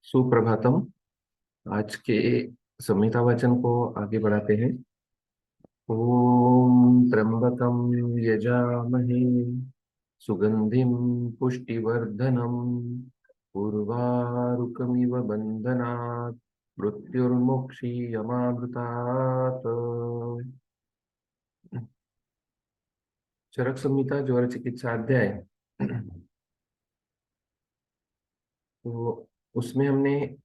सुप्रभातम। आज के संहिता वाचन को आगे बढ़ाते हैं। ओम त्र्यंबकम यजामहे सुगंधिम पुष्टिवर्धनम उर्वारुकमिव बंधनात् मृत्युर्मुक्षीयमामृतात्। चरक संहिता ज्वर चिकित्सा अध्याय। तो उसमें हमने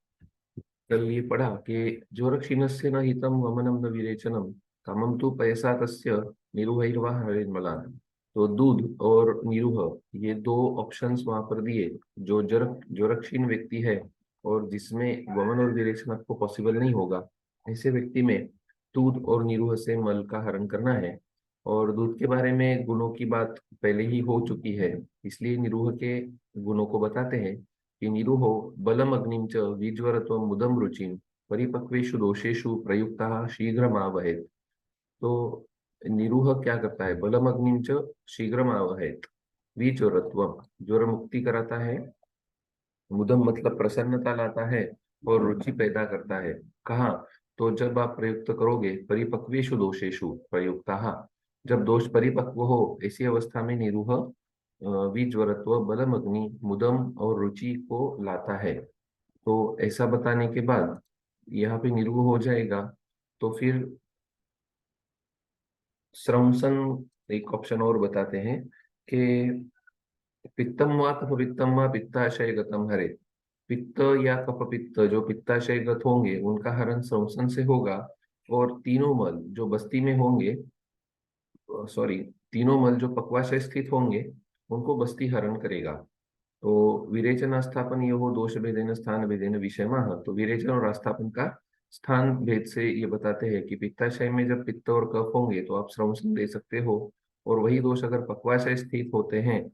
कल ये पढ़ा कि ज्वरक्षीणस्य न हितम वमनम न विरेचनम कामम तु पयसा तस्य निरुहैर्वा हरेन्मला। तो दूध और निरुह, ये दो ऑप्शंस वहां पर दिए। जो ज्वरक्षीण व्यक्ति है और जिसमें वमन और विरेचन आपको पॉसिबल नहीं होगा, ऐसे व्यक्ति में दूध और निरुह से मल का हरण करना है। और दूध के बारे में गुणों की बात पहले ही हो चुकी है, इसलिए निरुह के गुणों को बताते हैं कि निरुहो बलम अग्निम च विज्वरत्वं मुदम रुचिम परिपक्वेषु दोषेषु प्रयुक्तः शीघ्रमावहैत्। तो निरुह क्या करता है? बलम अग्निम च शीघ्रमावहैत्। विज्वरत्वम ज्वर मुक्ति कराता है, मुदम मतलब प्रसन्नता लाता है, और रुचि पैदा करता है। कहाँ? तो जब आप प्रयुक्त करोगे परिपक्वेषु दोषेषु प्रयुक्तः, जब दोष परिपक्व हो ऐसी अवस्था में निरूह विज्वरत्व बलम अग्नि मुदम और रुचि को लाता है। तो ऐसा बताने के बाद यहाँ पे निरूह हो जाएगा। तो फिर श्रमसन एक ऑप्शन और बताते हैं कि पित्तम वा कफ पित्तम वा पित्ताशय गतम हरे। पित्त या कफ पित्त जो पित्ताशयगत होंगे उनका हरण श्वसन से होगा। और तीनों मल जो बस्ती में होंगे, सॉरी, तीनों मल जो पक्वाशय स्थित होंगे उनको बस्ती हरण करेगा। तो विरेचन आस्थापन ये हो दोष भेदेन स्थान भेदेन विषयमा। तो विरेचन और आस्थापन का स्थान भेद से ये बताते हैं कि पित्ताशय में जब पित्त और कफ होंगे तो आप श्रवण दे सकते हो। और वही दोष अगर पक्वाशय स्थित होते हैं,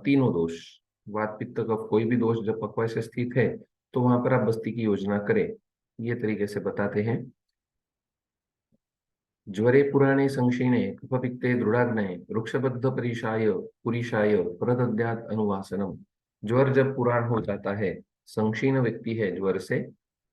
तीनों दोष, वात पित्त कफ कोई भी दोष जब पक्वाशय स्थित है, तो वहां पर आप बस्ती की योजना करें। ये तरीके से बताते हैं। ज्वरे पुराणे संक्षीणे कफपित्ते दृढ़ाग्नये वृक्षबद्ध परिशाय पुरीशाय प्रदद्यात् अनुवासनम। ज्वर जब पुराण हो जाता है, संक्षीण व्यक्ति है ज्वर से,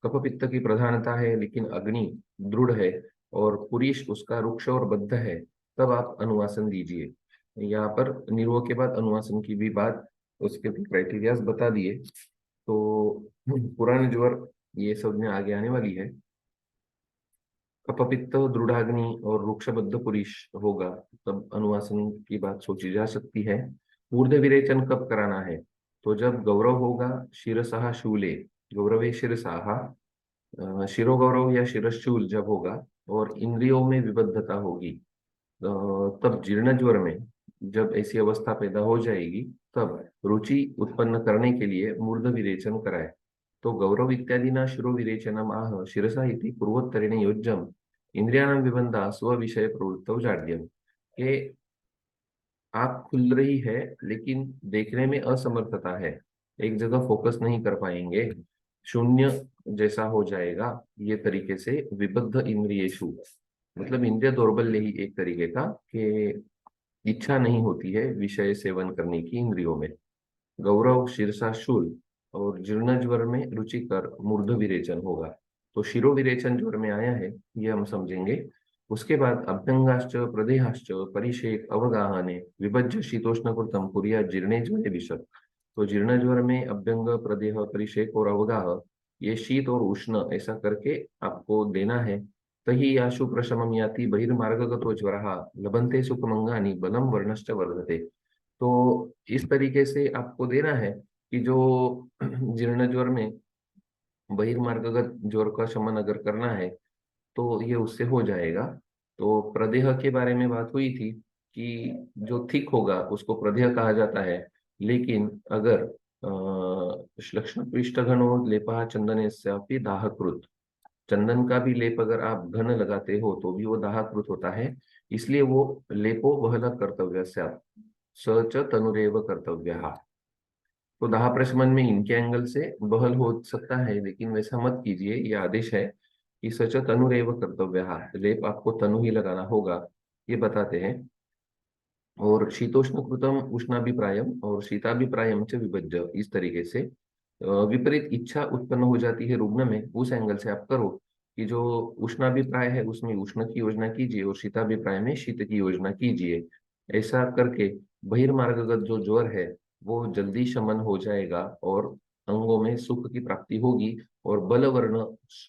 कफपित्त की प्रधानता है लेकिन अग्नि दृढ़ है, और पुरीश उसका रुक्ष और बद्ध है, तब आप अनुवासन दीजिए। यहाँ पर निरोग के बाद अनुवासन की भी बात, उसके भी क्राइटेरियाज बता दिए। तो पुराण ज्वर ये सब में आगे आने वाली है। अपपित्त दृढ़ाग्नि और रुक्षबद्ध पुरीश होगा, तब अनुवासन की बात सोची जा सकती है। ऊर्ध्व विरेचन कब कराना है? तो जब गौरव होगा शिरसः शूले, गौरवे शिरसाः, शिरो गौरव या शिरशूल जब होगा और इंद्रियों में विबद्धता होगी, तब जीर्ण ज्वर में जब ऐसी अवस्था पैदा हो जाएगी, तब रुचि उत्पन्न करने के लिए मूर्ध विरेचन कराए। तो गौरव इत्यादि ना शिरो विरेचनम आह शिरसा इति पूर्वोत्तरेण योज्यम इंद्रियाणाम विबंधा स्व विषय प्रवृत्तौ जाड्यम। के आप खुल रही है लेकिन देखने में असमर्थता है, एक जगह फोकस नहीं कर पाएंगे, शून्य जैसा हो जाएगा। ये तरीके से विबद्ध इंद्रियेषु, मतलब इंद्रिय दौर्बल्य ही एक तरीके का, कि इच्छा नहीं होती है विषय सेवन करने की इंद्रियों में। गौरव शीर्षा शूल और जीर्ण ज्वर में रुचिकर मूर्ध विरेचन होगा। तो शिरो विरेचन ज्वर में आया है, ये हम समझेंगे। उसके बाद अभ्यंगाश्च प्रदेहाश्च परिषेक अवगाहने विभज्य शीतोष्ण कृतम कुरिया जीर्णे ज्वरे विशत। तो जीर्ण ज्वर में अभ्यंग प्रदेह परिषेक और अवगाह, ये शीत और उष्ण ऐसा करके आपको देना है। तही आशु प्रशमम याति बहिर्मार्गगतो ज्वरः लभन्ते सुखमंगानि बलम वर्णश्च वर्धते। तो इस तरीके से आपको देना है कि जो जीर्ण ज्वर में बहिर्मार्गगत ज्वर का शमन अगर करना है तो ये उससे हो जाएगा। तो प्रदेह के बारे में बात हुई थी कि जो थिक होगा उसको प्रदेह कहा जाता है। लेकिन अगर लक्ष्ण पृष्ठ घनो लेपा चंदन से दाहकृत, चंदन का भी लेप अगर आप घन लगाते हो तो भी वो दाहकृत होता है। इसलिए वो लेपो वहल कर्तव्य स च तनुरेव कर्तव्य। तो दाह प्रशमन में इनके एंगल से बहल हो सकता है, लेकिन वैसा मत कीजिए। ये आदेश है कि सच तनुरेव कर्तव्य, लेप आपको तनु ही लगाना होगा, ये बताते हैं। और शीतोष्ण कृतम उष्णाभिप्रायम और शीताभिप्रायम च विभज्य, इस तरीके से विपरीत इच्छा उत्पन्न हो जाती है रुग्ण में, उस एंगल से आप करो कि जो उष्णाभिप्राय है उसमें उष्ण की योजना कीजिए और शीताभिप्राय में शीत की योजना कीजिए। ऐसा करके बहिर्मार्गगत जो ज्वर है वो जल्दी शमन हो जाएगा और अंगों में सुख की प्राप्ति होगी और बलवर्ण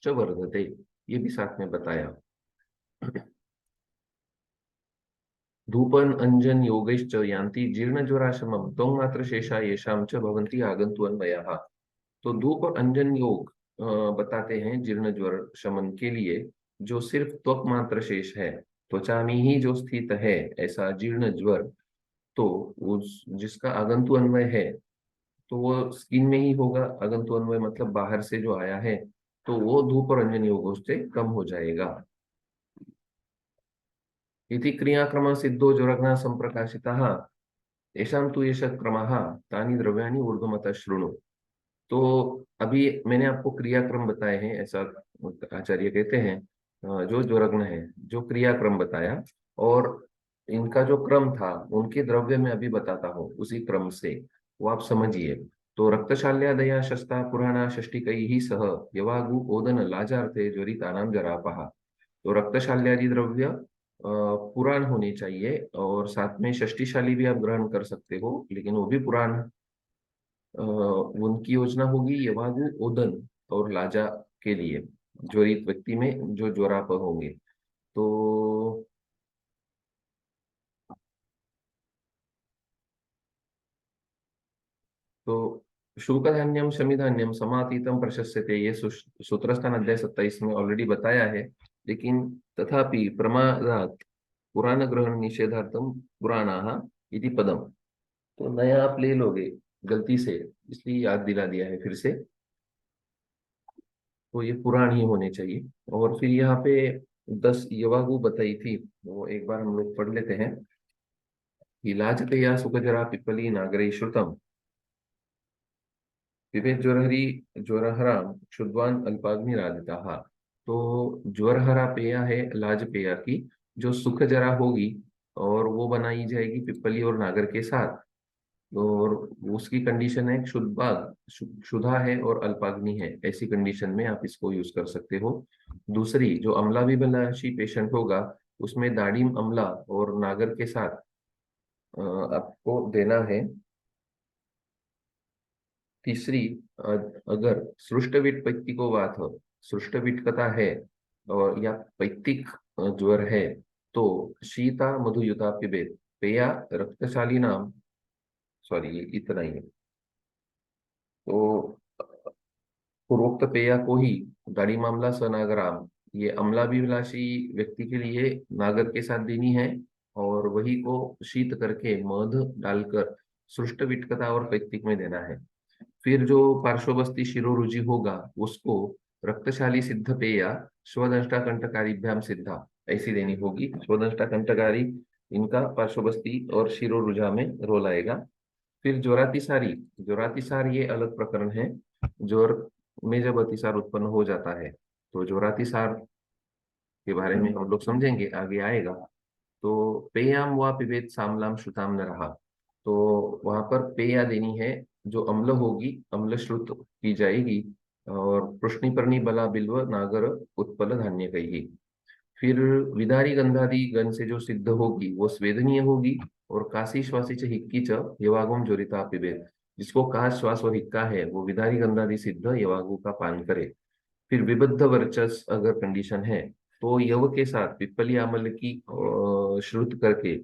वर्धते, ये भी साथ में बताया। धूपन अंजन योगैश्च यान्ति जीर्ण ज्वराशमम त्वं मात्र शेषा येषां च भवन्ति आगन्तुअन्वयाः। तो धूप और अंजन योग बताते हैं जीर्ण ज्वर शमन के लिए। जो सिर्फ त्वक मात्र शेष है, त्वचा में ही जो स्थित है ऐसा जीर्ण ज्वर, तो उस जिसका आगंतु अन्वय है तो वो स्किन में ही होगा। आगंतु अन्वय मतलब बाहर से जो आया है, तो वो धूप और अंजन योगों से कम हो जाएगा। इति क्रियाक्रम सिद्धो ज्वरघ्ना संप्रकाशितः येषां तु एष क्रमः तानि द्रव्याणि ऊर्ध्वमतः शृणु। तो अभी मैंने आपको क्रियाक्रम बताए हैं, ऐसा आचार्य कहते हैं। जो ज्वरग्न है, जो क्रियाक्रम बताया, और इनका जो क्रम था उनके द्रव्य में अभी बताता हूँ उसी क्रम से, वो आप समझिए। तो रक्तशाल्यादया शस्ता पुराणा षष्टिकैः सह यवागु ओदन लाजार्थे ज्वरितानां जरापः। तो रक्तशाल्यादि द्रव्य पुराण होने चाहिए, और साथ में षष्टिशाली भी आप ग्रहण कर सकते हो, लेकिन वो भी पुराण। उनकी योजना होगी यवागु ओदन और लाजा के लिए, ज्वरित व्यक्ति में जो ज्वराप होंगे। तो तो शूकधान्यम शमिधान्यम समातीतम प्रशस्यते, ये सूत्रस्थान अध्याय 27 में ऑलरेडी बताया है। लेकिन तथापि प्रमादात पुराण ग्रहण निषेधार्थम पुराणाः इति पदम, तो नया आप ले लोगे गलती से, इसलिए याद दिला दिया है फिर से। तो ये पुराण ही होने चाहिए। और फिर यहाँ पे 10 यवागु बताई थी, वो एक बार हम लोग पढ़ लेते हैं। इलाजतया सुखजरा पिप्पली नागरे श्रुतम पिबेत ज्वरहरी ज्वरहराम क्षुद्वान अल्पाग्निरादिताः। तो ज्वरहरा पेया है लाज पेया की, जो सुख जरा होगी और वो बनाई जाएगी पिप्पली और नागर के साथ। और उसकी कंडीशन है क्षुद्बाग, क्षुधा है और अल्पाग्नि है, ऐसी कंडीशन में आप इसको यूज कर सकते हो। दूसरी जो अम्ला विबलाशी पेशेंट होगा, उसमें दाडिम अम्ला और नागर के साथ आपको देना है। तीसरी, अगर सृष्टविट पैक्तिको वात हो, सृष्टविटकता है और या पैक्तिक ज्वर है, तो शीता मधुयुता पिबेत पेया रक्तशाली नाम, सॉरी ये इतना ही है। तो पूर्वोक्त पेया को ही दाढ़ी मामला सनागराम, ये अम्लाभिलाषी व्यक्ति के लिए नागर के साथ देनी है, और वही को शीत करके मध डालकर सृष्ट विटकता और पैक्तिक में देना है। फिर जो पार्श्ववस्थी शिरोरुचि होगा उसको रक्तशाली सिद्ध पेया स्वदंष्टा कंटकारिभ्याम सिद्धा, ऐसी देनी होगी। स्वदंष्टा कंटकारी इनका पार्श्ववस्थी और शिरोरुजा में रोल आएगा। फिर ज्वरातिसारी, ज्वरातिसार ये अलग प्रकरण है। ज्वर में जब अतिसार उत्पन्न हो जाता है, तो ज्वरातिसार के बारे में हम लोग समझेंगे, आगे आएगा। तो पेयाम व पिबेत सामलाम श्रुताम न रहा, तो वहां पर पेया देनी है जो अम्ल होगी, अम्ल श्रुत की जाएगी। और पृष्णिपर्णी बला बिल्व नागर उत्पल धान्य कही। फिर विदारी गंधादि गण से जो सिद्ध होगी वो स्वेदनीय होगी। और काशी श्वासी च हिक्की च यवागम जोरिता पिबेत, जिसको काश श्वास और हिक्का है वो विदारी गंधादि सिद्ध यवागु का पान करे। फिर विबद्ध वर्चस अगर कंडीशन है, तो यव के साथ पिप्पली आमल की श्रुत करके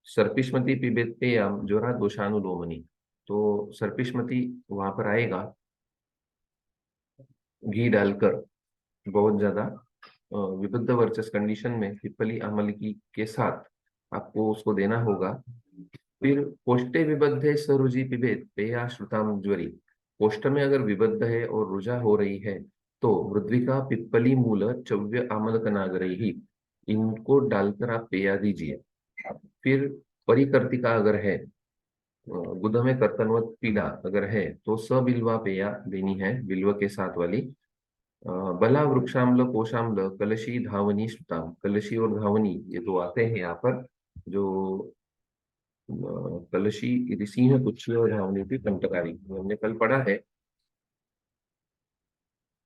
सर्पिष्मति पिबेत पेयम जोरा दोषानुलोमनी। तो सर्पिष्मति वहां पर आएगा घी डालकर बहुत ज्यादा। विबद्ध वर्चस कंडीशन में पिप्पली आमल की के साथ आपको उसको देना होगा। फिर कोष्ठे विबद्धे सरुचि पिबेत पेया श्रुताम ज्वरी, कोष्ठ में अगर विबद्ध है और रुजा हो रही है, तो मृद्विका पिप्पली मूल चव्य आमलक नागरई ही, इनको डालकर आप पेया दीजिए। फिर परिकर्तिका अगर है, गुद में कर्तनवत पीड़ा अगर है, तो सबिल्वा पेया देनी है, बिल्व के साथ वाली। बला वृक्षाम्ल कोशाम्ल कलशी धावनी श्रुताम, कलशी और धावनी ये दो आते हैं यहाँ पर। जो कलशी यदि सिंह पुच्छ और धावनी थी कंटकारी, हमने कल पढ़ा है।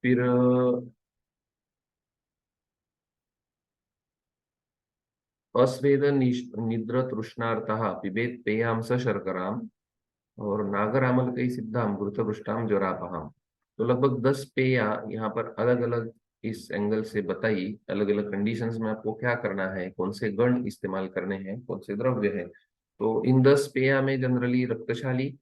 फिर अस्वेद निद्र तृष्णार्तः पिबेत पेयाम स शर्कराम, और नागरामल कई सिद्धाम घृतपृष्ठाम ज्वरापहाम। तो लगभग 10 पेया यहाँ पर अलग अलग इस एंगल से बताई, अलग अलग कंडीशंस में आपको क्या करना है, कौन से गण इस्तेमाल करने हैं, कौन से द्रव्य है। तो इन 10 पेया में जनरली रक्तशाली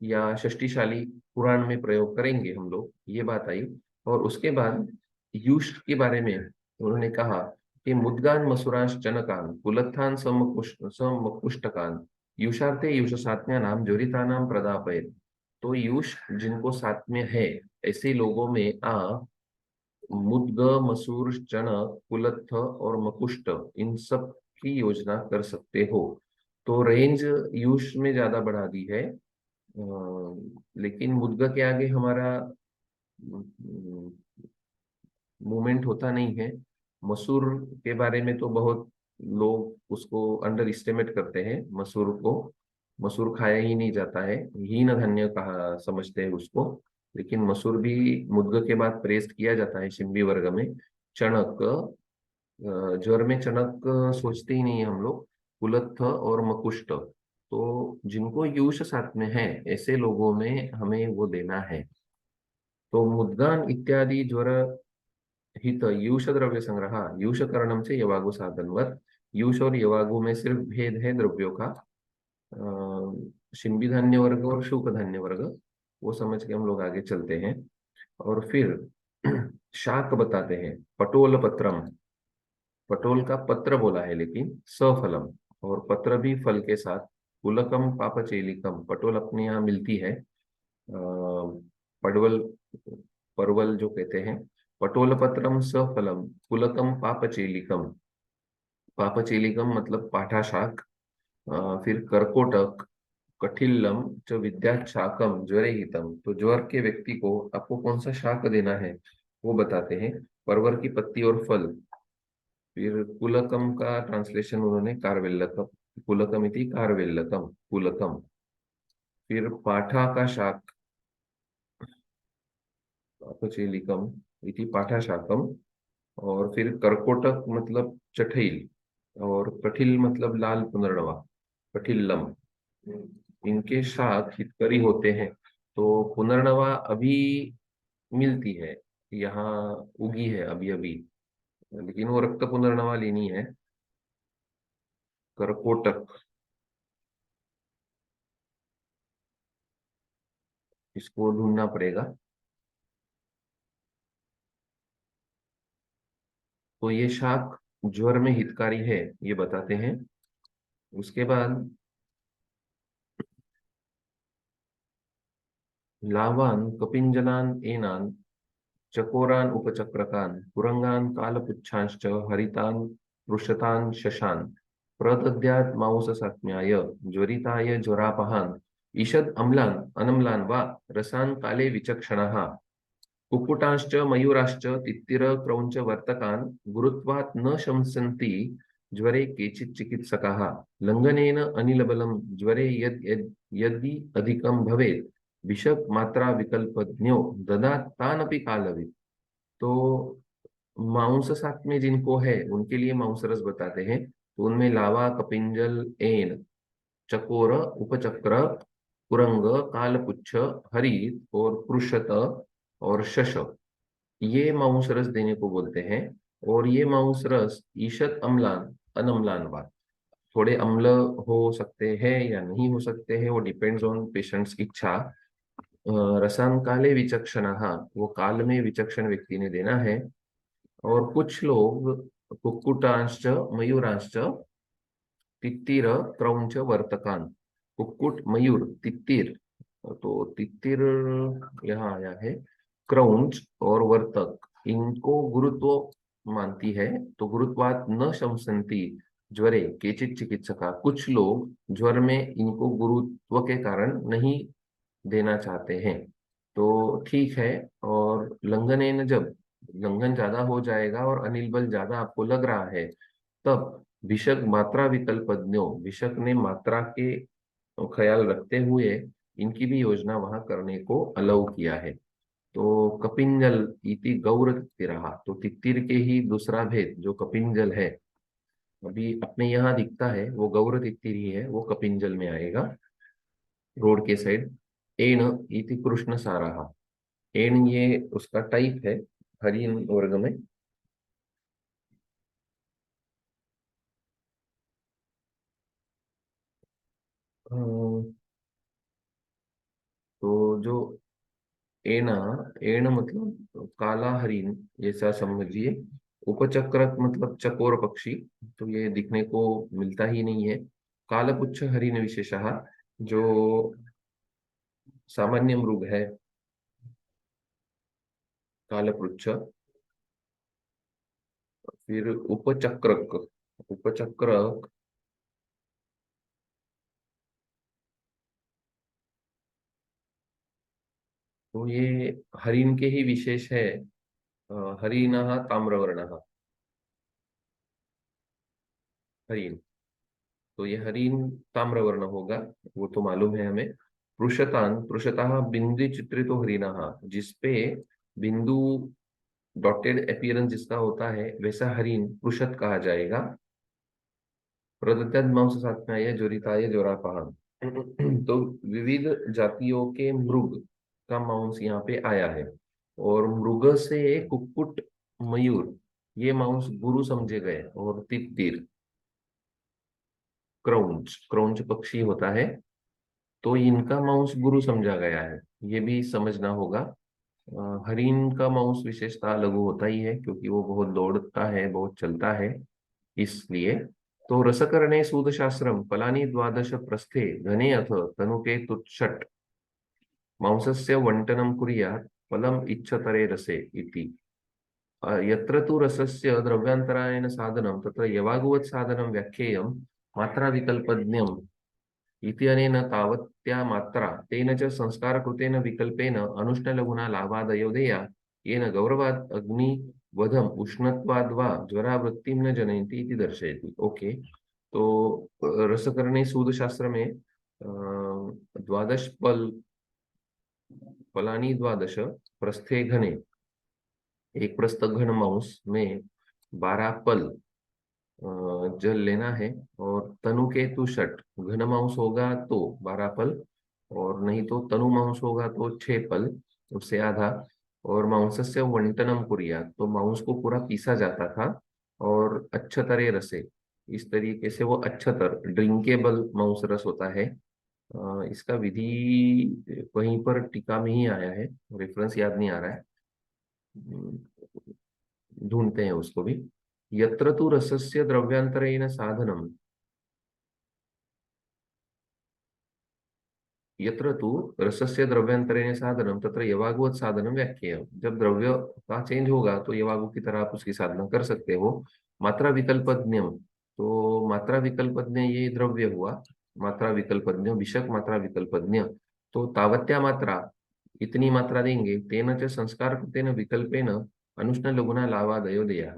या षष्टिशाली पुराण में प्रयोग करेंगे हम लोग, ये बात आई। और उसके बाद युष्ट के बारे में उन्होंने कहा कि मुद्गान मसुरांश चनकान कुलत्थान समकुष्टकान युषार्थे युष सात्म्या नाम ज्वरितानाम प्रदापयत। तो युष जिनको सात्म्य है, ऐसे लोगों में मुद्ग मसूर चणक कुलत्थ और मकुष्ट, इन सब की योजना कर सकते हो। तो रेंज युष में ज्यादा बढ़ा दी है, लेकिन मुद्ग के आगे हमारा मूवमेंट होता नहीं है। मसूर के बारे में तो बहुत लोग उसको अंडर एस्टिमेट करते हैं, मसूर को। मसूर खाया ही नहीं जाता है, हीन धान्य कहा समझते हैं उसको। लेकिन मसूर भी मुद्ग के बाद प्रेस्ट किया जाता है शिंबी वर्ग में। चणक, ज्वर में चणक सोचते ही नहीं है हम लोग। कुलत्थ और मकुष्ट, तो जिनको यूष साथ में है ऐसे लोगों में हमें वो देना है। तो मुद्गान इत्यादि ज्वर हित यूष द्रव्य संग्रह यूष करणम से यवागु साधनवत। यूष और यवागु में सिर्फ भेद है द्रव्यों का, शिंबी धान्य वर्ग और शुक धान्य वर्ग, वो समझ के हम लोग आगे चलते हैं। और फिर शाक बताते हैं। पटोल पत्रम, पटोल का पत्र बोला है लेकिन सफलम, और पत्र भी फल के साथ। पुलकम पापचेलिकम, पटोल अपने यहाँ मिलती है। पडवल, परवल जो कहते हैं। पटोल पत्रम सफलम पुलकम पापचेलिकम, पापचेलिकम मतलब पाठा शाक। फिर कर्कोटक, कठिल्लम च विद्यात शाकम ज्वरे हितम। तो ज्वर के व्यक्ति को आपको कौन सा शाक देना है वो बताते हैं। परवर की पत्ती और फल। फिर पुलकम का ट्रांसलेशन उन्होंने कारवेल्लकम, पुलकम इति कारवेल्लकम पुलकम। फिर पाठा का शाक, पापचेलिकम इति पाठा शाकम। और फिर कर्कोटक मतलब चठैल, और कठिल मतलब लाल पुनर्नवा, कठिल्लम। इनके शाक हितकरी होते हैं। तो पुनर्नवा अभी मिलती है, यहाँ उगी है अभी अभी, लेकिन वो रक्त पुनर्नवा लेनी है। करकोटक, इसको ढूंढना पड़ेगा। तो ये शाक ज्वर में हितकारी है, ये बताते हैं। उसके बाद लावान कपिंजलान एनान चकोरान उपचक्रकान कुरंगान कालपुच्छांश्च हरितान पृषतान शशान प्रदद्यात् मांससात्म्याय ज्वरिताय ज्वरापहान ईषद अम्लान अनम्लान वा रसान् काले विचक्षणः कुक्कुटांश्च मयूराश्च तित्तिर क्रौञ्च वर्तकान् गुरुत्वात् न शंसन्ति ज्वरे केचित् चिकित्सकाः लंघनेन अनिलबलं ज्वरे यद् यद् यदि अधिकं भवेत् विषक मात्रा विकल्पज्ञो ददात् तानपि कालवित्। तो मांस साथ में जिनको है उनके लिए मांस रस बताते हैं। तो उनमें लावा, कपिंजल, एन, चकोर, उपचक्र, कुरंग, कालपुच्छ, हरित और पृषत और शश, ये मांस रस देने को बोलते हैं। और ये मांस रस ईशत अम्लान अनम्लान वा, थोड़े अम्ल हो सकते हैं या नहीं हो सकते हैं, वो डिपेंड्स ऑन पेशेंट्स इच्छा। रसान काले विचक्षण, वो काल में विचक्षण व्यक्ति ने देना है। और कुछ लोग कुक्कुटांश्च मयूरांश्च तित्तिर क्रौंच वर्तकान, कुक्कुट मयूर तित्तिर, तो तित्तिर यहाँ आया है, क्रौंच और वर्तक इनको गुरुत्व मानती है। तो गुरुत्वात न शमसंती ज्वरे केचित चिकित्सका, कुछ लोग ज्वर में इनको गुरुत्व के कारण नहीं देना चाहते हैं। तो ठीक है। और लंघन, जब लंघन ज्यादा हो जाएगा और अनिल बल ज्यादा आपको लग रहा है, तब विषक मात्रा विकल्पज्ञो, विषक ने मात्रा के ख्याल रखते हुए इनकी भी योजना वहां करने को अलाउ किया है। तो कपिंजल इति गौर तितिरहा, तो तित्तिर के ही दूसरा भेद जो कपिंजल है, अभी अपने यहाँ दिखता है वो गौर तित्तिर ही है, वो कपिंजल में आएगा रोड के साइड। एण इति कृष्ण साराहा, एण ये उसका टाइप है हरिण वर्ग में। तो जो एना, एण मतलब काला हरिण जैसा समझिए। उपचक्रक मतलब चकोर पक्षी, तो ये दिखने को मिलता ही नहीं है। कालपुच्छ हरिण विशेषः, जो सामान्य मृग है कालपुच्छ। फिर उपचक्रक, उपचक्रक तो ये हरिण के ही विशेष है। हरिणः ताम्रवर्णः, हरिण, तो ये हरिण ताम्रवर्ण होगा, वो तो मालूम है हमें। पृषतान, पृषतः बिंदु चित्रित हरिणः, जिसपे बिंदु डॉटेड अपीयरेंस जिसका होता है वैसा हरिण पृषत कहा जाएगा। प्रदत्त मांस सात्म्याय जोरिताय जोरापहन, तो विविध जातियों के मृग का मांस यहाँ पे आया है। और मृग से कुक्कुट, मयूर, ये मांस गुरु समझे गए। और तित्तिर, क्रौंच, क्रौंच पक्षी होता है, तो इनका मांस गुरु समझा गया है, ये भी समझना होगा। हरिण का मांस विशेषतः लघु होता ही है, क्योंकि वो बहुत दौड़ता है, बहुत चलता है, इसलिए। तो रसकरणे सूदशास्त्रम फलानि द्वादश प्रस्थे घने अथ तनुके तुच्छट मांसस्य वंटनं कुर्यात् फलम इच्छतरे रसे इति। यत्र तु रसस्य द्रव्यांतरायण साधनं तत्र यवागुवत् साधनं व्याख्येयं मात्रा विकल्पज्ञम् इति। अनेन तावत्या मात्रा तेन च संस्कारकृतेन विकल्पेन अनुष्णलघुना लाभादयो देया, येन गौरवात् अग्निवधम उष्णत्वाद् वा ज्वरावृत्तिं न जनयति इति दर्शयति। ओके, तो रसकरणे सूद शास्त्र में द्वादश पल, फलानी द्वादश प्रस्थे घने, एक प्रस्थ घन मांस में 12 पल जल लेना है। और तनु के तु षट, घन मांस होगा तो 12 पल, और नहीं तो तनु मांस होगा तो 6 पल, उससे आधा। और मांसस्य वंटनम कुरिया, तो मांस को पूरा पीसा जाता था। और अच्छतरे रसे, इस तरीके से वो अच्छतर ड्रिंकेबल मांस रस होता है। इसका विधि कहीं पर टीका में ही आया है, रेफरेंस याद नहीं आ रहा है, ढूंढते हैं उसको भी। यत्र तु रसस्य द्रव्यांतरेण साधनम, यत्र तु रसस्य द्रव्यांतरेण साधनम तत्र यवागुवत साधनम व्याख्येय, जब द्रव्य का चेंज होगा तो यवागु की तरह आप उसकी साधना कर सकते हो। मात्रा विकल्पज्ञम, तो मात्रा विकल्पज्ञ ये द्रव्य हुआ, मात्रा विकल्पज्ञ विषक मात्रा विकल्पज्ञ, तो तावत्या मात्रा, इतनी मात्रा देंगे। तेन च संस्कार तेन विकल्पेन अनुष्ण लघुना लावादयो देया,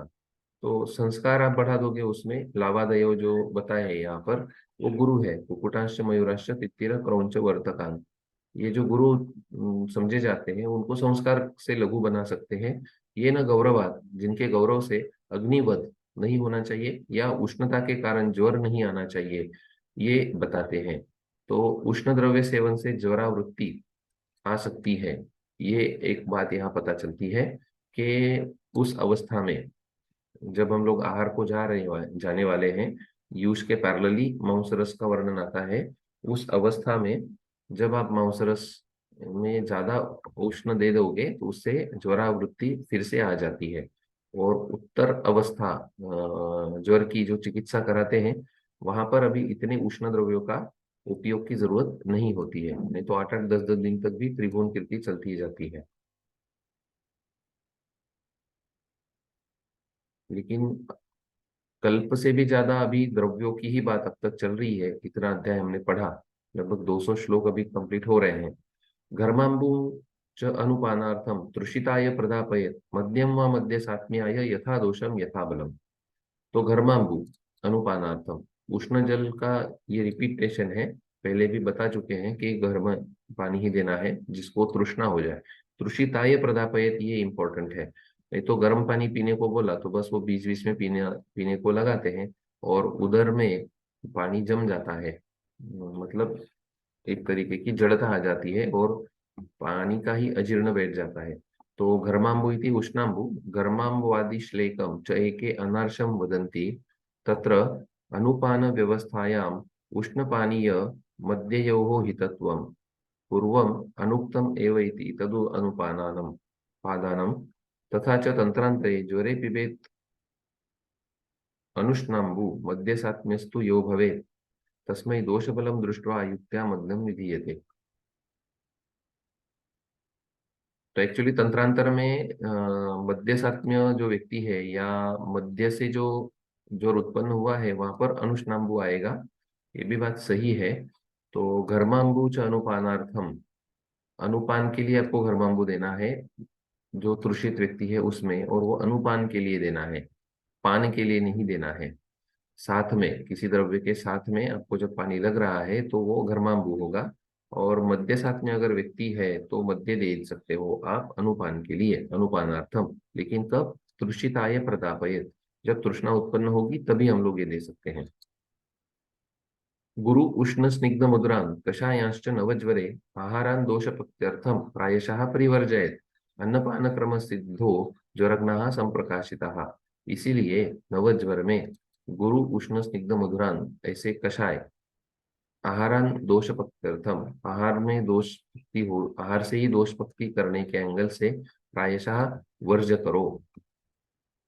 तो संस्कार आप बढ़ा दोगे उसमें। लावादयो जो बताया है यहाँ पर, वो गुरु है। कुकुटांश मयूरांश तित्तिर क्रौंच वर्तकान, ये जो गुरु समझे जाते हैं उनको संस्कार से लघु बना सकते हैं। ये न गौरवात, जिनके गौरव से अग्निवध नहीं होना चाहिए या उष्णता के कारण ज्वर नहीं आना चाहिए, ये बताते हैं। तो उष्ण द्रव्य सेवन से ज्वरावृत्ति आ सकती है, ये एक बात यहाँ पता चलती है। कि उस अवस्था में जब हम लोग आहार को जाने वाले हैं, यूष के पैरेलली मांस रस का वर्णन आता है। उस अवस्था में जब आप मांस रस में ज्यादा उष्ण दे दोगे तो उससे ज्वरावृत्ति फिर से आ जाती है। और उत्तर अवस्था ज्वर की जो चिकित्सा कराते हैं, वहां पर अभी इतने उष्ण द्रव्यों का उपयोग की जरूरत नहीं होती है, नहीं तो 8-8 10-10 दिन तक भी त्रिभुवन कीर्ति चलती जाती है। लेकिन कल्प से भी ज्यादा अभी द्रव्यों की ही बात अब तक चल रही है। इतना अध्याय हमने पढ़ा, लगभग 200 श्लोक अभी कंप्लीट हो रहे हैं। घर्माम्बु च अनुपानार्थम तृषिताय प्रदापयत मध्यम व मध्य सात्म्याय यथा दोषम यथा बलम। तो घर्माम्बु अनुपानार्थम, उष्ण जल का ये रिपीटेशन है। पहले भी बता चुके हैं कि गर्म पानी ही देना है जिसको तृष्णा हो जाए। तृषिताय प्रदापयत, ये इंपॉर्टेंट है। नहीं तो गर्म पानी पीने को बोला तो बस वो बीच बीच में पीने पीने को लगाते हैं और उधर में पानी जम जाता है। मतलब एक तरीके की जड़ता आ जाती है और पानी का ही अजीर्ण बैठ जाता है। तो घर्माम्बु इति उष्णाम्बु घर्माम्बुवादि श्लेकम च एके अनार्षम वदन्ति तत्र अनुपान व्यवस्थायाम उष्णपानीय मध्ययोः हितत्वम् पूर्वम् अनुक्तम् एव इति तदु अनुपानानं पादानं तथा च तन्त्रान्तरे ज्वरे पिबेत् अनुष्णाम्बु मध्यसात्म्यस्तु यो भवेत् तस्मै दोषबलं दृष्ट्वा युक्त्या मग्नं विधीयते। तो एक्चुअली तंत्रांतर में मध्य सात्म्य जो व्यक्ति है या मध्य से जो ज्वर उत्पन्न हुआ है वहां पर अनुष्णाम्बु आएगा, ये भी बात सही है। तो घर्माम्बु च अनुपानार्थम, अनुपान के लिए आपको घर्माम्बु देना है जो तृषित व्यक्ति है उसमें, और वो अनुपान के लिए देना है, पान के लिए नहीं देना है। साथ में किसी द्रव्य के साथ में आपको जब पानी लग रहा है तो वो घर्माम्बु होगा। और मध्य साथ में अगर व्यक्ति है तो मध्य दे सकते हो आप अनुपान के लिए, अनुपानार्थम। लेकिन कब? तृषिताय प्रतापयत, जब तृष्णा उत्पन्न होगी तभी हम लोग ये दे सकते हैं। गुरु उष्ण स्निग्ध मुद्रान कषायांश्च नवज्वरे आहारान दोषपत्यर्थम प्रायशः परिवर्जयत अन्नपान क्रम सिद्धो ज्वरग्नाः संप्रकाशिताः। इसीलिए नवज्वर में गुरु उष्ण स्निग्ध मधुरान ऐसे कषाय, आहारान दोष पक्त्यर्थम, आहार में दोष पक्ति हो, आहार से ही दोष पक्ति करने के एंगल से प्रायशः वर्ज करो।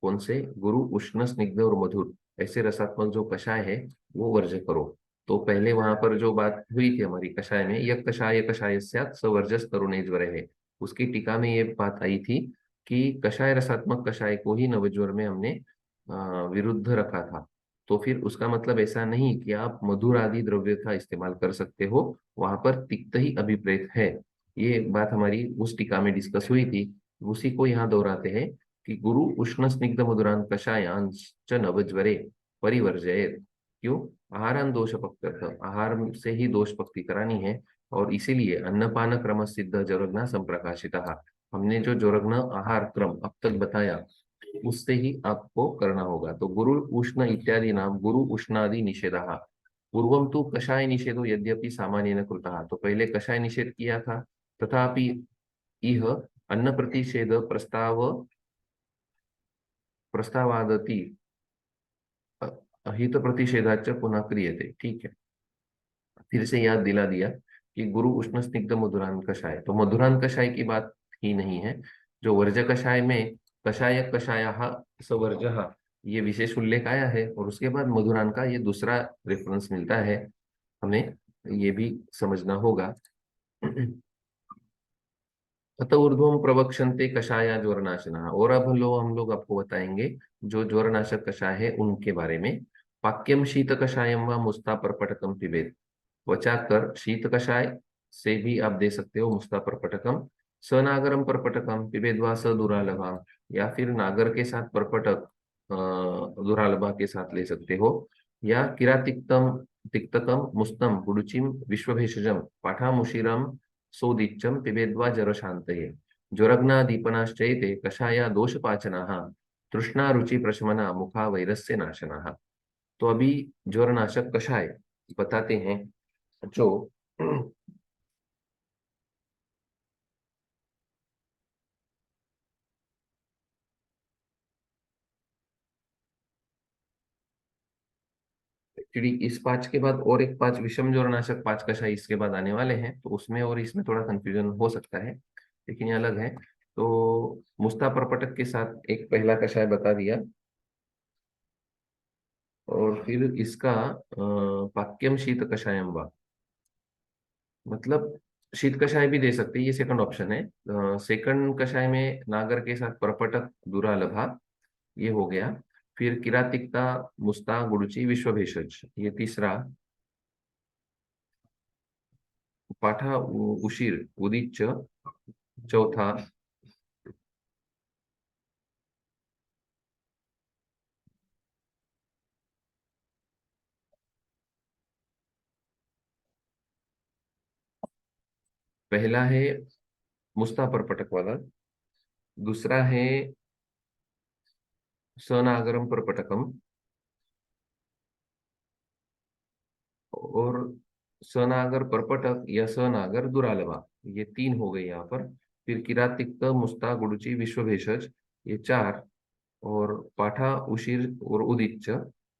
कौन से? गुरु उष्ण स्निग्ध और मधुर ऐसे रसात्मक जो कषाय है वो वर्ज करो। तो पहले वहां पर जो बात हुई थी हमारी कषाय में, यह कषाय कषाय स्यात् स वर्जस तरुणे ज्वर है, उसकी टीका में ये बात आई थी कि कषाय रसात्मक कषाय को ही नवज्वर में हमने विरुद्ध रखा था। तो फिर उसका मतलब ऐसा नहीं कि आप मधुर आदि द्रव्य का इस्तेमाल कर सकते हो, वहां पर तिक्त ही अभिप्रेत है। ये बात हमारी उस टीका में डिस्कस हुई थी, उसी को यहाँ दोहराते हैं कि गुरु उष्ण स्निग्ध मधुरान कषायांश्च नवज्वरे परिवर्जयेत। क्यों? आहारान दोष पक्त्यर्थ, आहार से ही दोष पक्ति करानी है। और इसीलिए अन्नपान क्रम सिद्ध ज्वरग्न संप्रकाशिता, हमने जो ज्वरग्न आहार क्रम अब तक बताया उससे ही आपको करना होगा। तो गुरु उष्ण इत्यादि नाम गुरु उष्णादि निषेधा, पूर्वम तो कषाय निषेधो यद्यपि सामान्येन कृतः, तो पहले कषाय निषेध किया था, तथापि इह अन्न प्रतिषेध प्रस्ताव प्रस्तावादति हित प्रतिषेधाच पुनः क्रियते। ठीक है, फिर से याद दिला दिया कि गुरु उष्ण स्निग्ध मधुरान कषाय, तो मधुरान कषाय की बात ही नहीं है। जो वर्ज कषाय में कषाय कषायः सवर्जः, ये विशेष उल्लेख आया है, और उसके बाद मधुरान का ये दूसरा रेफरेंस मिलता है हमें, ये भी समझना होगा। अतः ऊर्ध्वम प्रवक्षन्ते कषाया ज्वरनाशना, और अब हम लोग आपको बताएंगे जो ज्वरनाशक कषाय है उनके बारे में। पाक्यम शीत कषायम व मुस्ता परपटकम पिबेत, त्वचा कर शीत कषाय से भी आप दे सकते हो मुस्ता परपटकम, सनागरम परपटकम पिबेद्वा स दुरालभा, या फिर नागर के साथ परपटक दुरालभा के साथ ले सकते हो, या किरातिक्तम तिक्तकम मुस्तम गुडुचिम विश्वभेषजम पाठामुशिरम सोदिच्यम पिबेद्वा जरशांतये ज्वरग्नादीपनाश्चैते कषाया दोषपाचनाः तृष्णा रुचि प्रशमना मुखा वैरस्य नाशनाः। तो अभी ज्वरनाशक कषाय बताते हैं जो एक्चुअली इस पांच के बाद और एक पांच विषम ज्वरनाशक पांच कषाय इसके बाद आने वाले हैं, तो उसमें और इसमें थोड़ा कंफ्यूजन हो सकता है, लेकिन ये अलग है। तो मुस्ता प्रपटक के साथ एक पहला कषाय बता दिया, और फिर इसका पाक्यम शीत कषायम वा, मतलब शीत कषाय भी दे सकते हैं, ये सेकंड ऑप्शन है। सेकंड कषाय में नागर के साथ प्रपटक दुरालभा, ये हो गया। फिर किरातिकता मुस्ता गुड़ची विश्व भेषज, ये तीसरा। पाठा उशीर उदीच्य, चौथा। पहला है मुस्ता परपटक वाला। दूसरा है सनागरम परपटकम। और सनागर परपटक या सनागर दुरालभा, ये तीन हो गए यहाँ पर। फिर किरातिक्त मुस्ता गुडुची विश्व भेषज, ये चार। और पाठा उशीर और उदिच्च,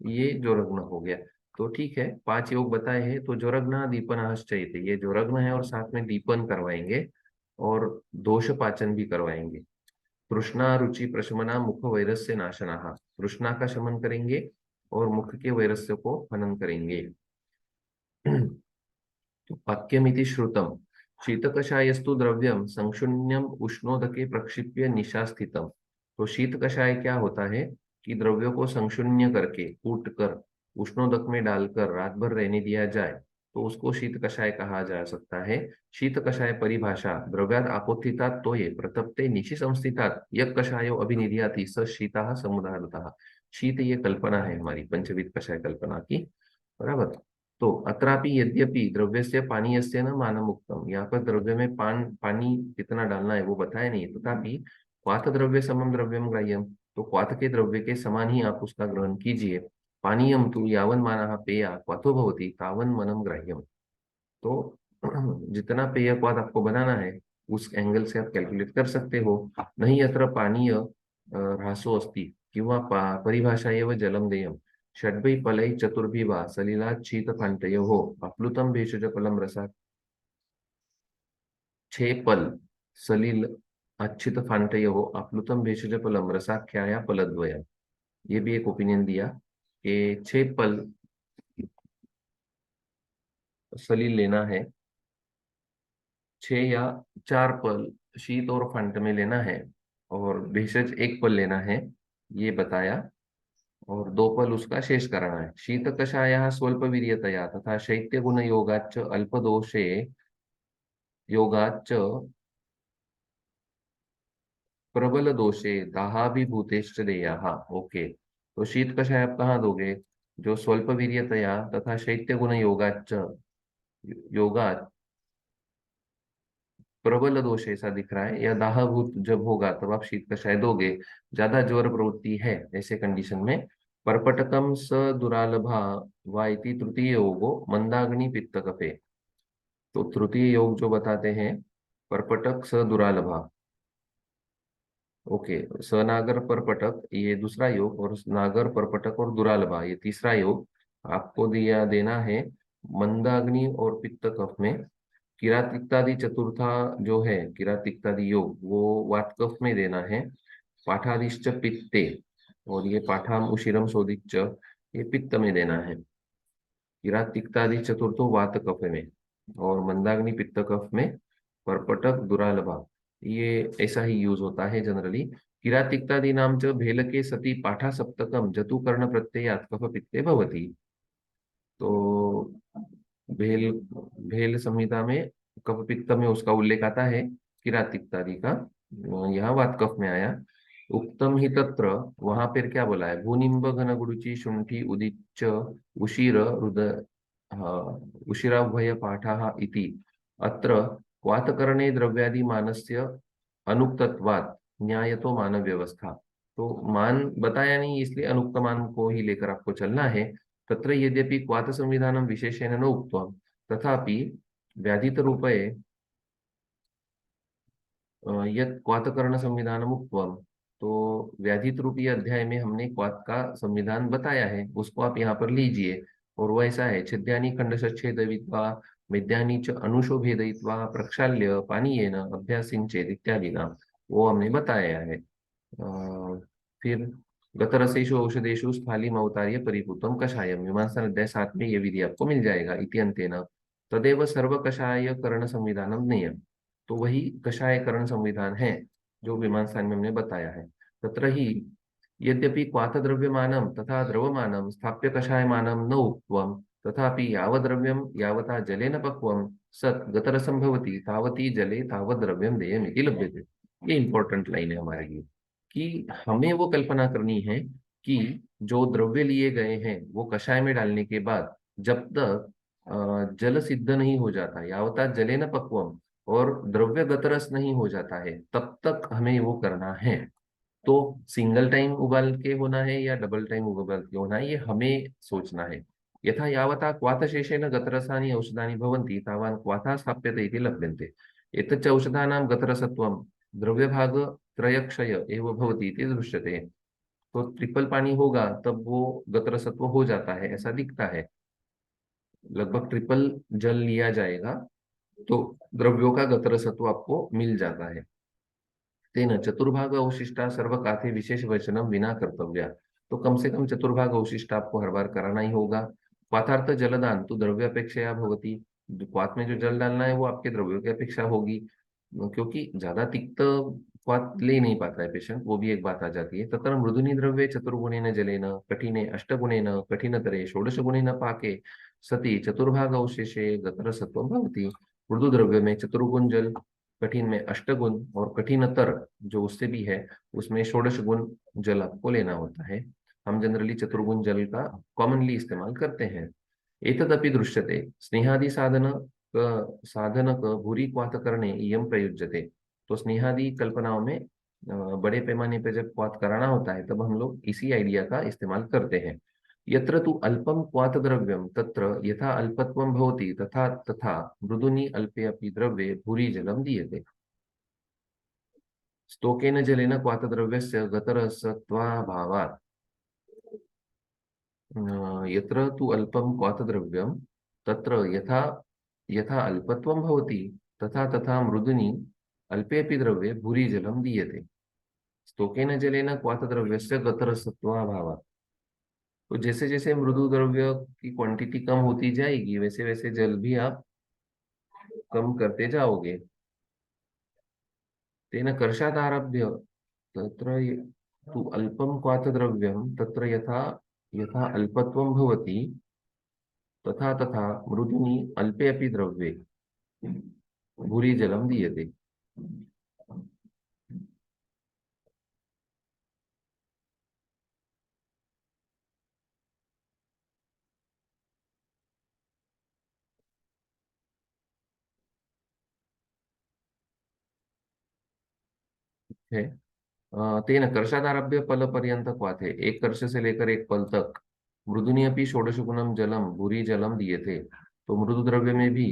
ये जोरग्न हो गया। तो ठीक है, पांच योग बताए हैं। तो जोरग्न दीपन चाहिए, ये जोरग्न है और साथ में दीपन करवाएंगे और दोष पाचन भी करवाएंगे। तृष्णा रुचि प्रशमना मुख वैरस्य नाशना, तृष्णा का शमन करेंगे और मुख के वैरस्य को हनन करेंगे। वाक्यमिति श्रुतम, शीत द्रव्यम संशुन्यम उष्णोदके प्रक्षिप्य निशा स्थितम। तो शीत कषाय क्या होता है कि द्रव्यों को संशुन्य करके कूट कर उष्णोदक में डालकर रात भर रहने दिया जाए, तो उसको शीत कषाय कहा जा सकता है। शीत कषाय परिभाषा, द्रव्याद आपोत्थितात् तोये प्रतप्ते निशि संस्थितात् यः कषायो अभिनिधियाति स शीतः समुदाहृतः। शीत ये कल्पना है हमारी पंचविध कषाय कल्पना की, बराबर। तो अत्रापि यद्यपि द्रव्यस्य पानीयस्य न मानम उक्तम, यहाँ पर द्रव्य में पानी कितना डालना है वो बताया नहीं है। तथापि क्वाथ द्रव्य समम द्रव्यम ग्राह्यम, तो क्वाथ के द्रव्य के समान ही आप उसका ग्रहण कीजिए। पानीयम तु यावन मानः पेया क्वाथो भवति तावन मनम ग्राह्यम। तो जितना पेय पद आपको बनाना है उस एंगल से आप कैलकुलेट कर सकते हो। नहीं अत्र पानीय ह्रासो अस्ति किंवा परिभाषा एव जलम देयम षड्भै फलै चतुर्भि वा सलिलात् शीतकान्तयोः अप्लुतं भेषजफलं रसात्। छह फल सलिल अच्छित फांटयोः अप्लुतं भेषजफलं रसाख्याया फलद्वयम्। ये भी एक ओपिनियन दिया कि छह फल सलील लेना है, छह या चार पल शीत और फंट में लेना है, और भेषज एक पल लेना है, ये बताया। और दो पल उसका शेष कराना है। शीत कषायः स्वल्प वीर्यतया तथा शैत्य गुण योगाच्च अल्प दोषे योगाच्च प्रबल दोषे दाहाभिभूतेश्च देयाः। ओके, तो शीत कषाय आप कहाँ दोगे? जो स्वल्प वीर्यतया तथा शैत्य गुण योगाच्च, योगात प्रबल दोष ऐसा दिख रहा है, या दाहभूत जब होगा तब आप शीत कषाय दोगे। ज्यादा ज्वर प्रवृत्ति है ऐसे कंडीशन में परपटकम स दुरालभा वा इति तृतीय योगो मंदाग्नि पित्त कफे। तो तृतीय योग जो बताते हैं परपटक स दुरालभा, ओके, सनागर परपटक ये दूसरा योग, और नागर परपटक और दुरालभा ये तीसरा योग आपको दिया देना है मंदाग्नि और पित्त कफ में। किरातिक्तादि चतुर्था जो है किरातिक्तादि योग वो वात कफ में देना है। पाठादिश्च पित्ते, और ये पाठाम उशिरम शोधिच्च ये पित्त में देना है। किरातिक्तादि चतुर्थो वात कफ में, और मंदाग्नि पित्त कफ में। परपटक दुरालभा ये ऐसा ही यूज होता है जनरली। किरातिक्तादि नाम च भेलके सति पाठा सप्तकम जतु कर्ण प्रत्ययात् कफ पित्ते भवति। तो भेल भेल संहिता में कफ पित्त में उसका उल्लेख आता है किरातिक्तादि का, यहाँ वात कफ में आया। उक्तम ही तत्र, वहां पर क्या बोला है? भूनिम्ब घन गुरुचि शुंठी उदिच्च उशीर रुद उशिराभय पाठा इति अत्र वातकरणे द्रव्यादि मानस्य अनुक्तत्वात् न्यायतो मान व्यवस्था। तो मान बताया नहीं, इसलिए अनुक्त मान को ही लेकर आपको चलना है। तत्र यद्यपि क्वाथ संविधानं विशेषेण न उक्तम् तथापि व्याधितरूपये यत् क्वाथकर्ण संविधानम उक्तम्, तो व्याधित रूपी अध्याय में हमने क्वाथ का संविधान बताया है, उसको आप यहाँ पर लीजिए। और वो ऐसा है, छिद्यानि खंडश्छेदयित्वा मेद्यानि च अनुशो भेदयित्वा प्रक्षाल्य पानीयेन अभ्यासिंचेद इत्यादि नाम, वो हमने बताया है। फिर गतरसेषु औषधेषु स्थालीम अवतार्य परिपूतम कषायम, मीमांसा अध्याय 7 में ये विधि आपको मिल जाएगा। इति अंतेन तदेव सर्व कषाय करण संविधानम नियम, तो वही कषाय करण संविधान है जो मीमांसा में हमने बताया है। तत्र ही यद्यपि क्वाथ द्रव्यमानम तथा द्रवमानम स्थाप्य कषायमानम न उक्तम तथापि यावद्रव्यम यावता जलेन पक्वम सत् गतरसम भवति तावती जले तावत् द्रव्यम देयम इति लभ्यते। ये इंपॉर्टेंट लाइन है हमारे लिए, कि हमें वो कल्पना करनी है कि जो द्रव्य लिए गए हैं वो कषाय में डालने के बाद जब तक जल सिद्ध नहीं हो जाता, यावता जले न पक्वम, और द्रव्य गतरस नहीं हो जाता है तब तक हमें वो करना है। तो सिंगल टाइम उबाल के होना है या डबल टाइम उबाल के होना है, ये हमें सोचना है। यथा यावता क्वाथशेषेण गतरसानि औषधानि भवन्ति तावान् क्वाथः स्थाप्यते इति लभ्यन्ते। एतच्च औषधानां गतरसत्वं द्रव्यभाग त्रयक्षय एव भवति इति दृश्यते। तो ट्रिपल पानी होगा तब वो गतरसत्व हो जाता है ऐसा दिखता है। लगभग ट्रिपल जल लिया जाएगा तो द्रव्यों का गतरसत्व आपको मिल जाता है। तेन चतुर्भाग अवशिष्टा सर्वकाथे विशेष वचनम विना कर्तव्या। तो कम से कम चतुर्भाग अवशिष्ट आपको हर बार कराना ही होगा। क्वाथार्थ जलदान तो द्रव्य अपेक्षया भवती। क्वाथ में जो जल डालना है वो आपके द्रव्यों की अपेक्षा होगी, क्योंकि ज्यादा तिक्त क्वाथ ले नहीं पाता है पेशेंट, वो भी एक बात आ जाती है। तत्र मृदुनि द्रव्ये चतुर्गुणेन जलेन कठिने अष्टगुणेन कठिनतरे षोडशगुणेन पाके सति चतुर्भाग अवशेषे गतरसत्वं भवति। मृदु द्रव्य में चतुर्गुण जल, कठिन में अष्टगुण और कठिनतर जो उससे भी है उसमें षोडश गुण जल आपको लेना होता है। हम जनरली चतुर्गुण जल का कॉमनली इस्तेमाल करते हैं। एतदपि दृश्यते स्नेहादि साधनक भूरि क्वाथ करणे इयं प्रयुज्यते। तो स्नेहादि कल्पनाओं में बड़े पैमाने पर जब क्वाथ कराना होता है तब हम लोग इसी आइडिया का इस्तेमाल करते हैं। यत्र तु अल्पम क्वाथ द्रव्यम तत्र यथा अल्पत्वं भवति तथा तथा मृदुनि अल्पे अपि द्रव्ये भूरि जलं दीयते। स्तोकेन जलेन क्वाथद्रव्यस्य गतरसत्वाभावात् यत्र तु अल्पं क्वाथद्रव्यं तत्र यथा यथा अल्पत्वं भवति तथा तथा मृदुनि अल्पेऽपि द्रव्ये भूरि जलं दीयते। स्तोकेन जलेन क्वाथद्रव्यस्य गतरसत्वाभावात्। तो जैसे जैसे मृदु द्रव्य की क्वांटिटी कम होती जाएगी वैसे वैसे जल भी आप कम करते जाओगे। तेन कर्षादारभ्य तत्र तु अल्पं क्वाथद्रव्यं तत्र यथा यथा अल्पत्वं भवति तथा तथा मृदुनि अल्पे अपि द्रव्ये भूरि जलं दीयते। है तेन कर्षादारभ्य पल पर्यंत क्वाथे, एक कर्ष से लेकर एक पल तक मृदुनि अपि षोडश गुणम जलम भूरि जलम दिए थे। तो मृदु द्रव्य में भी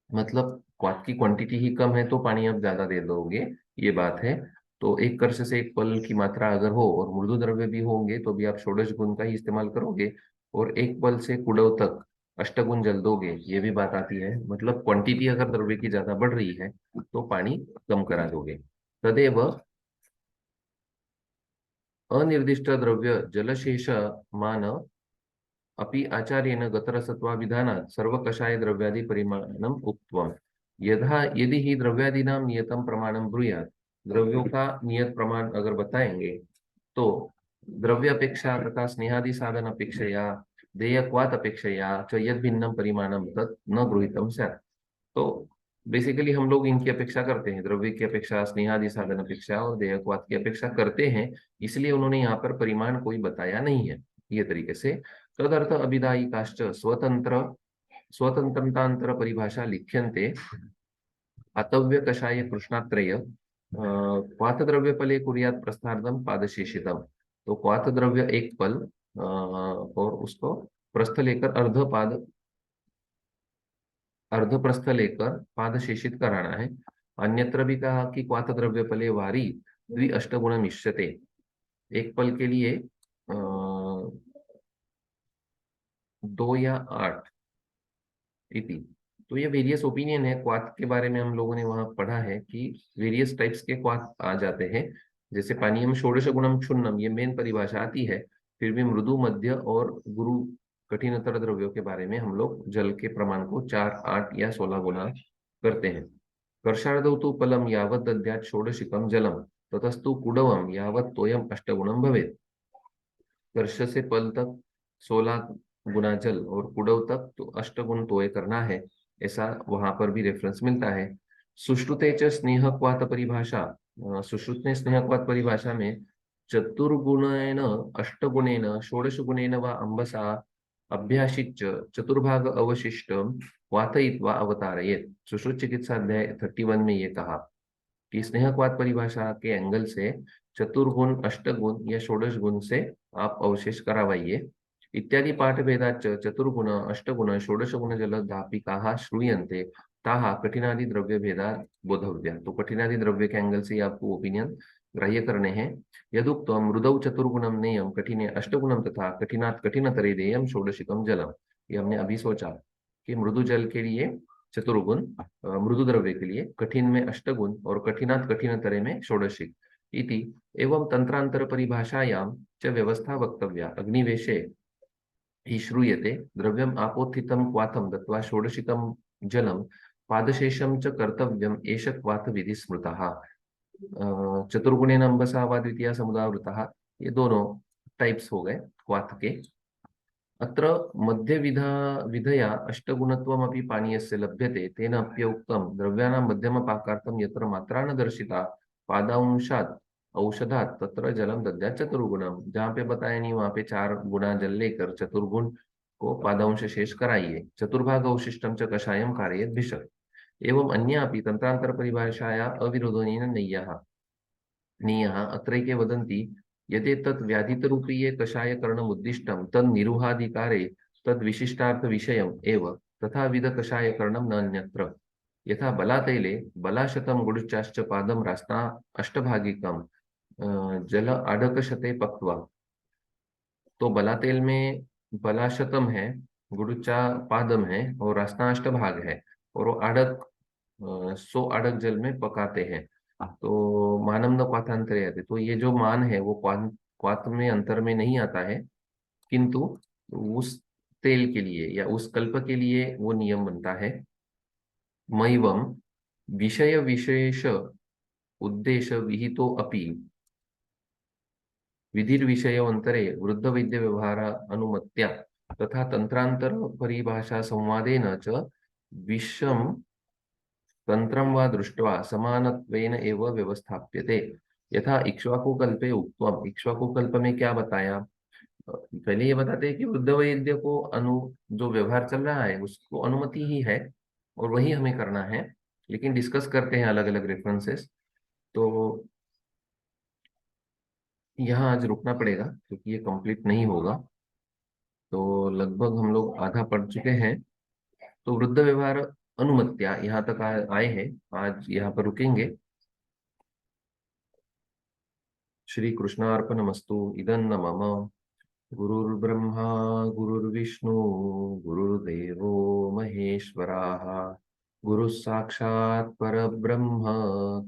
मतलब क्वाथ की क्वांटिटी ही कम है तो पानी आप ज्यादा दे दोगे, ये बात है। तो एक कर्ष से एक पल की मात्रा अगर हो और मृदु द्रव्य भी होंगे तो भी आप षोडश गुण का ही इस्तेमाल करोगे। और एक पल से कुडव तक अष्टगुण जल दोगे, ये भी बात आती है। मतलब क्वांटिटी अगर द्रव्य की ज्यादा बढ़ रही है तो पानी कम करा दोगे। तदेव अनिर्दिष्ट द्रव्य जलशेष मान अपि आचार्येण गतरसत्वाभिधानात् सर्वकषाय द्रव्यादि परिमाणम उक्तम। यथा यदि ही द्रव्यादीनां नियतम प्रमाणम ब्रूयात्, द्रव्यों का नियत प्रमाण अगर बताएंगे तो द्रव्य अपेक्षा तथा स्नेहादि साधन अपेक्षया देयक्वात अपेक्षया च यद भिन्नम परिमाणम तत् न गृहीतम स्यात्। तो बेसिकली हम लोग इनकी अपेक्षा करते हैं, द्रव्य की अपेक्षा स्नेहादि साधन अपेक्षा और देयकवाद की अपेक्षा करते हैं, इसलिए उन्होंने यहाँ पर परिमाण कोई बताया नहीं है। ये तरीके से तदर्थ अभिधायिकाश्च स्वतंत्र स्वतंत्रतांतर परिभाषा लिख्यन्ते। अतव्य कषाय कृष्णात्रय क्वाथ द्रव्य पले कुर्यात प्रस्थार्धम पादशेषितम। तो क्वाथ द्रव्य एक पल और उसको प्रस्थ लेकर अर्धप्रस्थ लेकर पाद शेषित कराना है। अन्यत्र भी कहा कि क्वाथ द्रव्य पले वारी द्वि अष्टगुण मिश्यते। एक पल के लिए 2 या 8 इति। तो ये वेरियस ओपिनियन है क्वाथ के बारे में, हम लोगों ने वहां पढ़ा है कि वेरियस टाइप्स के क्वाथ आ जाते हैं। जैसे पानीयम षोडश गुणम क्षुण्णम, ये मेन परिभाषा आती है। फिर भी मृदु मध्य और गुरु कठिनतर द्रव्यों के बारे में हम लोग जल के प्रमाण को 4 8 या 16 गुना करते हैं। कर्षार्धौ तु पलम यावत् दद्यात् षोडशिकम जलम ततस्तु कुडवम यावत् तोयम अष्टगुणम भवेत्। कर्ष से पल तक 16 गुना जल और कुडव तक तो अष्टगुण तोय करना है, ऐसा वहां पर भी रेफरेंस मिलता है। सुश्रुते च स्नेहक्वात परिभाषा, सुश्रुत ने स्नेहक्वात परिभाषा में चतुर्गुणेन अष्टगुणेन षोडश गुणेन व अंबसा अभ्यासिच्च चतुर्भाग अवशिष्टम क्वाथयित्वा अवतारयेत। सुश्रुत चिकित्सा अध्याय 31 में ये कहा कि स्नेहक्वात परिभाषा के एंगल से चतुर्गुण, अष्टगुण या षोडश गुण से आप अवशेष करावाइए। इत्यादि पाठ भेदाच चतुर्गुण, अष्टगुण, षोडश गुण जलधापिका श्रूयन्ते ताहा कठिनादि द्रव्य भेदात बोधव्या। तो कठिनादि द्रव्य के एंगल से आपको ओपिनियन ग्राह्य करने हैं। यदुक्तम मृदौ चतुर्गुणम नेयम कठिने अष्टगुणम तथा कठिनात कठिनतरे देयम षोडशिकम जलम। ये हमने अभी सोचा कि मृदु जल के लिए चतुर्गुण, मृदु द्रव्य के लिए कठिन में अष्टगुण और कठिनात कठिनतरे में षोडशिक इति। एवं तंत्रांतर परिभाषायां च व्यवस्था वक्तव्या। अग्निवेशे हि श्रूयते द्रव्यम आपोत्थितं क्वाथं दत्वा षोडशिकं जलम पादशेषम च कर्तव्यम एष क्वाथ विधि स्मृतः। चतुर्गुणेन अम्बसा वा द्वितीया समुदावृतः, ये दोनों टाइप्स हो गए क्वाथ के। अत्र मध्यविधा विधया अष्टगुणत्वमपि पानीयस्य लभ्यते, तेन अप्युक्तं द्रव्याणां मध्यमपाकार्थं यत्र मात्रा न दर्शिता पादांशात् औषधात् तत्र जलम दद्यात् चतुर्गुणम। जहाँ पे बताया नहीं वहां पे 4 गुणा जल लेकर चतुर्गुण को पादांश शेष कराइए। चतुर्भाग अवशिष्टम च कषायम कारयेत् भिषक्। एवं अन्यापि तंत्रांतर परिभाषाया अविरोधनेन नय्याः नीयः अत्रैके वदन्ति यदेतत् व्याधितरूपीये कषायकरणमुद्दिष्टं तन्निरुहाधिकारे तद्विशिष्टार्थविषयम् एव तथाविध कषायकरणं न अन्यत्र। यथा बलातैले बलाशतं गुडुचाश्च पादं रास्ता अष्टभागिकं जल आढकशते पक्वा। तो बलातेल में बलाशतम है, गुडुचा पादम है और रास्ता अष्टभाग है, और वो आढ़क 100 आढ़क जल में पकाते हैं। तो मानम न क्वाथांतरे आते, तो ये जो मान है वो क्वाथ में अंतर में नहीं आता है, किंतु उस तेल के लिए या उस कल्प के लिए वो नियम बनता है। मैवम विषय विशेष उद्देश्य विहितो अपि विधिर्विषयोऽन्तरे वृद्धवैद्य व्यवहार अनुमत्या तथा तंत्रांतर परिभाषा संवादेन च विषम तंत्रम वा दृष्ट्वा समानत्वेन एव व्यवस्थाप्यते। यथा इक्ष्वाकुकल्पे उक्तम। इक्ष्वाकुकल्प में क्या बताया? पहले ये बताते हैं कि वृद्ध वैद्य को जो व्यवहार चल रहा है उसको अनुमति ही है और वही हमें करना है, लेकिन डिस्कस करते हैं अलग अलग रेफरेंसेस। तो यहाँ आज रुकना पड़ेगा क्योंकि ये कंप्लीट नहीं होगा। तो लगभग हम लोग आधा पढ़ चुके हैं। तो वृद्ध व्यवहार अनुमत्या यहाँ तक आए हैं, आज यहाँ पर रुकेंगे। श्री कृष्णार्पणमस्तु। इदन्न मम गुरुर्ब्रह्मा गुरुर्विष्णु गुरुर्देवो महेश्वराः गुरुः साक्षात् परब्रह्म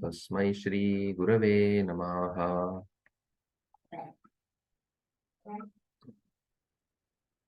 तस्मै श्री गुरवे नमः।